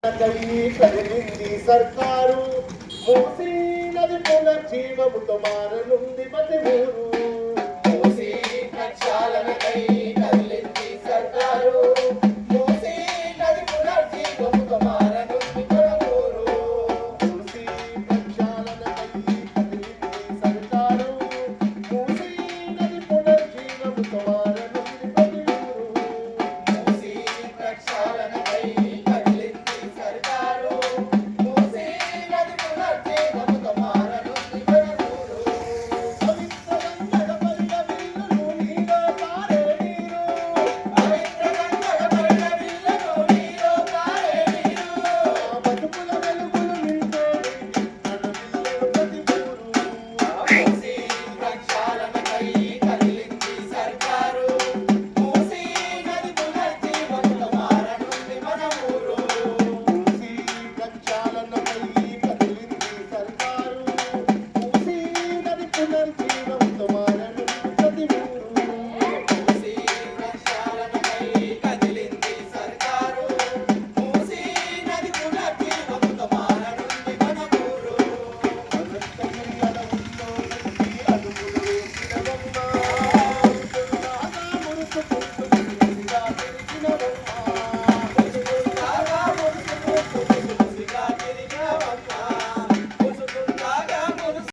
కదిలింది సర్కారు మూసీ నది పునర్జీవముతో మారనుంది ప్రతి ఊరు. మూసీ ప్రక్షాళనకై కదిలింది సర్కారు మూసీ నది పునర్జీవముతో మారనుంది ప్రతి ఊరు. మూసీ ప్రక్షాళనకై కదిలింది సర్కారు మూసీ నది పునర్జీవముతో మారనుంది ప్రతి ఊరు. మూసీ ప్రక్షాళనకై No.